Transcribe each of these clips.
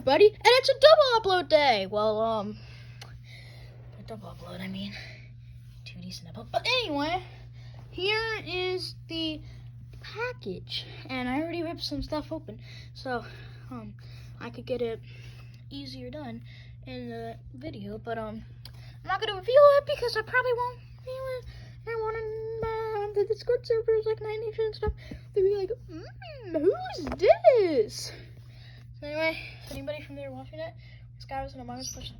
everybody, and it's a double upload day. Well, a double upload, I mean, 2 decent upload. But anyway, here is the package, and I already ripped some stuff open, so I could get it easier done in the video. But I'm not gonna reveal it because I probably won't reveal it. I want the Discord servers, like 9 Nation and stuff, they'd be like, who's this? So anyway, anybody from there watching it, this guy was in Among Us Plush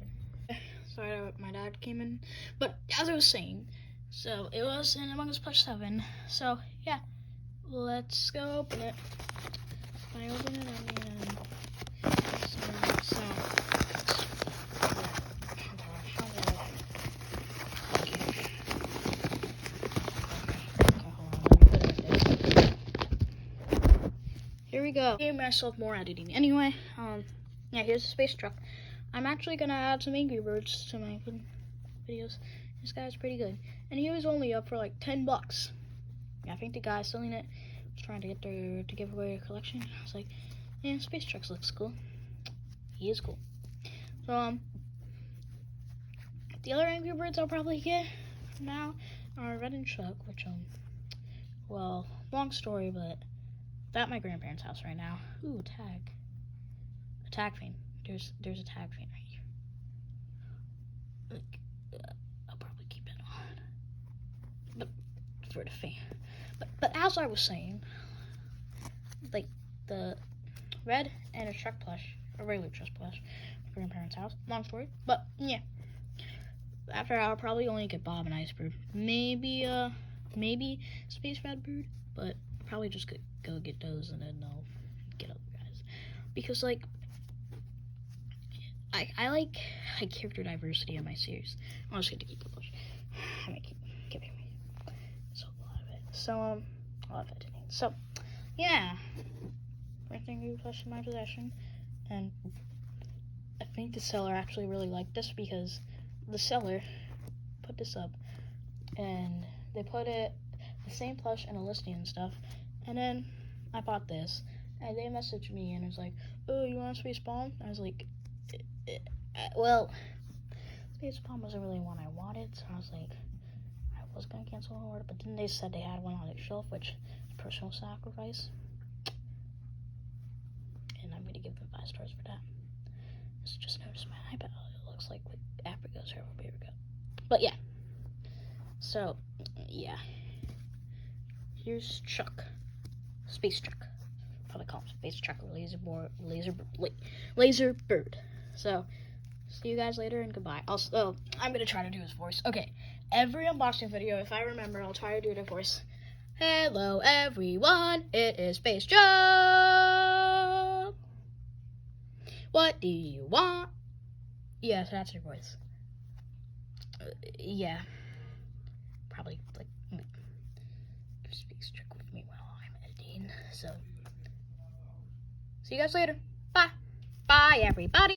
7. Sorry, my dad came in. But as I was saying, so it was in Among Us Plush 7. So yeah, let's go open it. When I open it, I mean, here we go. Gave myself more editing. Anyway, yeah, here's the space truck. I'm actually gonna add some Angry Birds to my videos. This guy's pretty good, and he was only up for like $10. Yeah, I think the guy selling it was trying to get to give away a collection. I was like, yeah, space trucks looks cool. He is cool. So the other Angry Birds I'll probably get from now are Red and Chuck, which well, long story, but at my grandparents' house right now. Ooh, tag. A tag fan. There's a tag fan right here. Like, I'll probably keep it on. But for the fan. But as I was saying, like the Red and a Chuck plush, a regular Chuck plush, my grandparents' house. Long story, but yeah. After I'll probably only get Bob and Iceberg. Maybe Space Bird, but probably just go get those and then I'll get other guys. Because like I like character diversity in my series. I'm just gonna keep the Plush. I might keep giving me so a lot of it. So a lot of editing. So yeah. First Angry Plush in my possession. And I think the seller actually really liked this because the seller put this up and they put it the same plush in a listing and stuff, and then I bought this and they messaged me and it was like, oh, you want Space Bomb? I was like, well, Space Bomb wasn't really one I wanted, so I was like, I was gonna cancel the order, but then they said they had one on their shelf, which is personal sacrifice, and I'm gonna give them 5 stars for that. Just noticed my iPad, it looks like Africa's here. Here we go. But yeah, so yeah, here's Chuck, Space Chuck. Probably call him Space Chuck or Laser Bird. So see you guys later and goodbye. Also, I'm gonna try to do his voice. Okay, every unboxing video, if I remember, I'll try to do the voice. Hello everyone, it is Space Chuck. What do you want? Yes, that's your voice. Yeah. Probably, like, Space Truck with me while I'm editing. So, see you guys later. Bye. Bye, everybody.